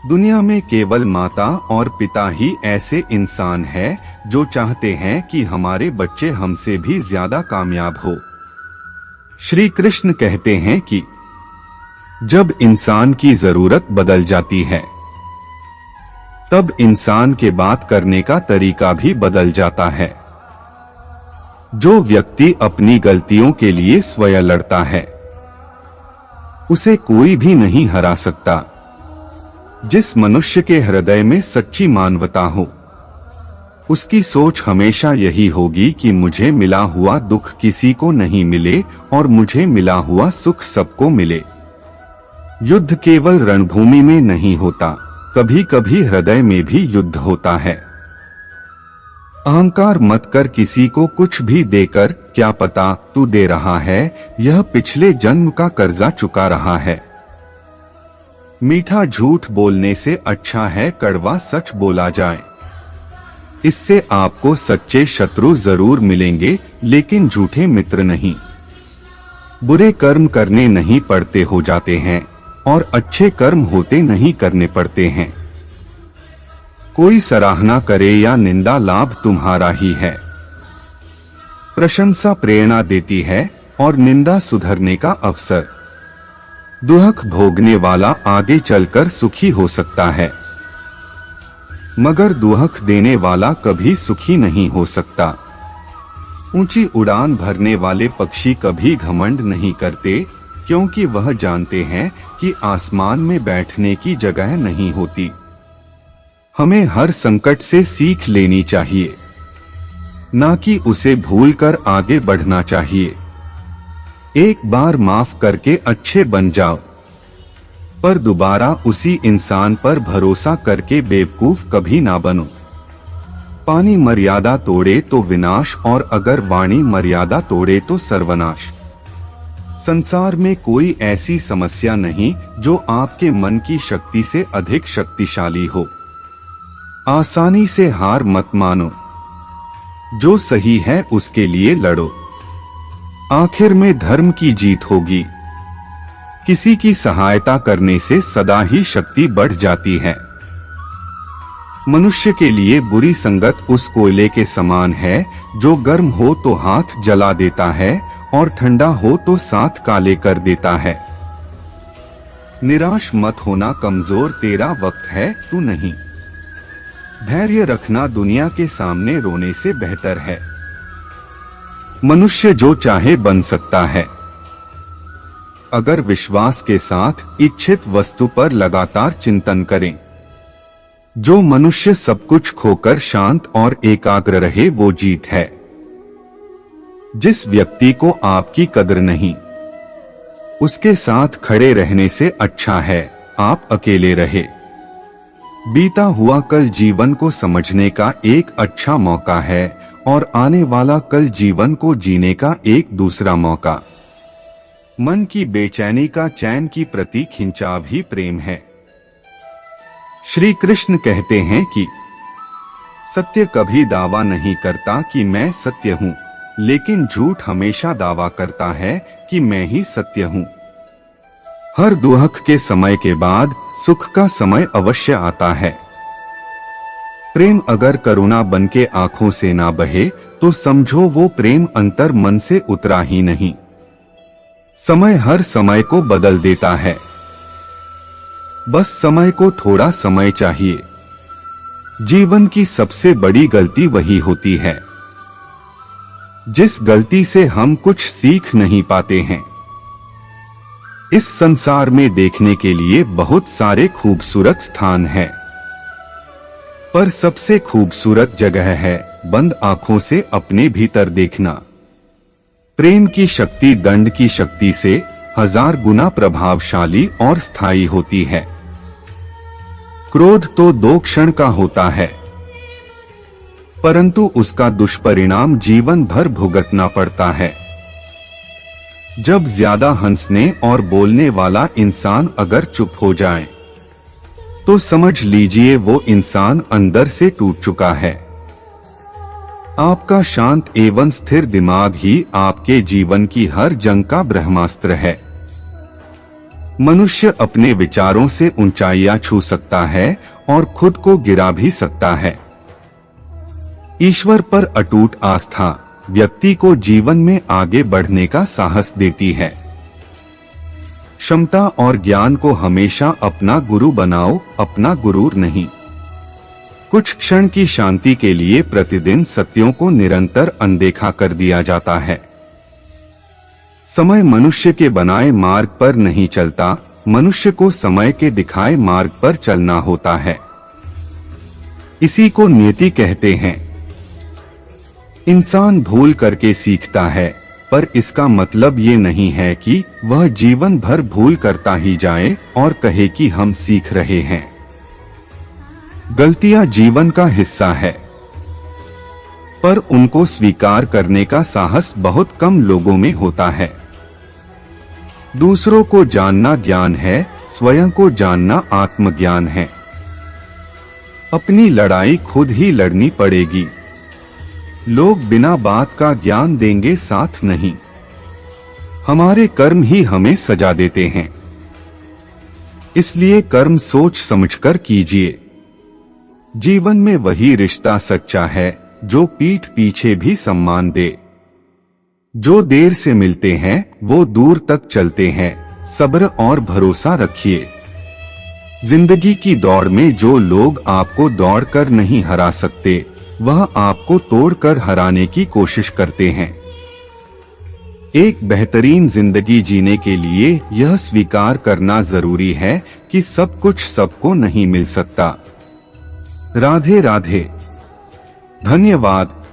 दुनिया में केवल माता और पिता ही ऐसे इंसान हैं जो चाहते हैं कि हमारे बच्चे हमसे भी ज्यादा कामयाब हो। श्री कृष्ण कहते हैं कि जब इंसान की जरूरत बदल जाती है तब इंसान के बात करने का तरीका भी बदल जाता है। जो व्यक्ति अपनी गलतियों के लिए स्वयं लड़ता है उसे कोई भी नहीं हरा सकता। जिस मनुष्य के हृदय में सच्ची मानवता हो उसकी सोच हमेशा यही होगी कि मुझे मिला हुआ दुख किसी को नहीं मिले और मुझे मिला हुआ सुख सबको मिले। युद्ध केवल रणभूमि में नहीं होता, कभी कभी हृदय में भी युद्ध होता है। अहंकार मत कर किसी को कुछ भी देकर, क्या पता तू दे रहा है यह पिछले जन्म का कर्जा चुका रहा है। मीठा झूठ बोलने से अच्छा है कड़वा सच बोला जाए। इससे आपको सच्चे शत्रु जरूर मिलेंगे लेकिन झूठे मित्र नहीं। बुरे कर्म करने नहीं पड़ते हो जाते हैं और अच्छे कर्म होते नहीं करने पड़ते हैं। कोई सराहना करे या निंदा लाभ तुम्हारा ही है। प्रशंसा प्रेरणा देती है और निंदा सुधरने का अवसर। दुख भोगने वाला आगे चलकर सुखी हो सकता है मगर दुख देने वाला कभी सुखी नहीं हो सकता। ऊंची उड़ान भरने वाले पक्षी कभी घमंड नहीं करते क्योंकि वह जानते हैं कि आसमान में बैठने की जगह नहीं होती। हमें हर संकट से सीख लेनी चाहिए, ना कि उसे भूलकर आगे बढ़ना चाहिए। एक बार माफ करके अच्छे बन जाओ, पर दोबारा उसी इंसान पर भरोसा करके बेवकूफ कभी ना बनो। पानी मर्यादा तोड़े तो विनाश और अगर वाणी मर्यादा तोड़े तो सर्वनाश। संसार में कोई ऐसी समस्या नहीं जो आपके मन की शक्ति से अधिक शक्तिशाली हो। आसानी से हार मत मानो, जो सही है उसके लिए लड़ो। आखिर में धर्म की जीत होगी। किसी की सहायता करने से सदा ही शक्ति बढ़ जाती है। मनुष्य के लिए बुरी संगत उस कोयले के समान है जो गर्म हो तो हाथ जला देता है और ठंडा हो तो साथ काले कर देता है। निराश मत होना कमजोर, तेरा वक्त है तू नहीं। धैर्य रखना दुनिया के सामने रोने से बेहतर है। मनुष्य जो चाहे बन सकता है अगर विश्वास के साथ इच्छित वस्तु पर लगातार चिंतन करें। जो मनुष्य सब कुछ खोकर शांत और एकाग्र रहे वो जीत है। जिस व्यक्ति को आपकी कदर नहीं उसके साथ खड़े रहने से अच्छा है आप अकेले रहे। बीता हुआ कल जीवन को समझने का एक अच्छा मौका है और आने वाला कल जीवन को जीने का एक दूसरा मौका। मन की बेचैनी का चैन की प्रति खिंचाव ही प्रेम है। श्री कृष्ण कहते हैं कि सत्य कभी दावा नहीं करता कि मैं सत्य हूँ, लेकिन झूठ हमेशा दावा करता है कि मैं ही सत्य हूँ। हर दुख के समय के बाद सुख का समय अवश्य आता है। प्रेम अगर करुणा बनके आंखों से ना बहे तो समझो वो प्रेम अंतर मन से उतरा ही नहीं। समय हर समय को बदल देता है, बस समय को थोड़ा समय चाहिए। जीवन की सबसे बड़ी गलती वही होती है जिस गलती से हम कुछ सीख नहीं पाते हैं। इस संसार में देखने के लिए बहुत सारे खूबसूरत स्थान हैं, पर सबसे खूबसूरत जगह है बंद आंखों से अपने भीतर देखना। प्रेम की शक्ति दंड की शक्ति से 1000 गुना प्रभावशाली और स्थायी होती है। क्रोध तो 2 क्षण का होता है, परंतु उसका दुष्परिणाम जीवन भर भुगतना पड़ता है। जब ज्यादा हंसने और बोलने वाला इंसान अगर चुप हो जाए तो समझ लीजिए वो इंसान अंदर से टूट चुका है। आपका शांत एवं स्थिर दिमाग ही आपके जीवन की हर जंग का ब्रह्मास्त्र है। मनुष्य अपने विचारों से ऊंचाइयां छू सकता है और खुद को गिरा भी सकता है। ईश्वर पर अटूट आस्था व्यक्ति को जीवन में आगे बढ़ने का साहस देती है। क्षमता और ज्ञान को हमेशा अपना गुरु बनाओ, अपना गुरूर नहीं। कुछ क्षण की शांति के लिए प्रतिदिन सत्यों को निरंतर अनदेखा कर दिया जाता है। समय मनुष्य के बनाए मार्ग पर नहीं चलता, मनुष्य को समय के दिखाए मार्ग पर चलना होता है। इसी को नियति कहते हैं। इंसान भूल करके सीखता है, पर इसका मतलब ये नहीं है कि वह जीवन भर भूल करता ही जाए और कहे कि हम सीख रहे हैं। गलतियां जीवन का हिस्सा है, पर उनको स्वीकार करने का साहस बहुत कम लोगों में होता है। दूसरों को जानना ज्ञान है, स्वयं को जानना आत्मज्ञान है। अपनी लड़ाई खुद ही लड़नी पड़ेगी। लोग बिना बात का ज्ञान देंगे, साथ नहीं। हमारे कर्म ही हमें सजा देते हैं, इसलिए कर्म सोच समझकर कीजिए। जीवन में वही रिश्ता सच्चा है जो पीठ पीछे भी सम्मान दे। जो देर से मिलते हैं वो दूर तक चलते हैं, सब्र और भरोसा रखिए। जिंदगी की दौड़ में जो लोग आपको दौड़कर नहीं हरा सकते, वह आपको तोड़कर हराने की कोशिश करते हैं। एक बेहतरीन जिंदगी जीने के लिए यह स्वीकार करना जरूरी है कि सब कुछ सबको नहीं मिल सकता। राधे राधे। धन्यवाद।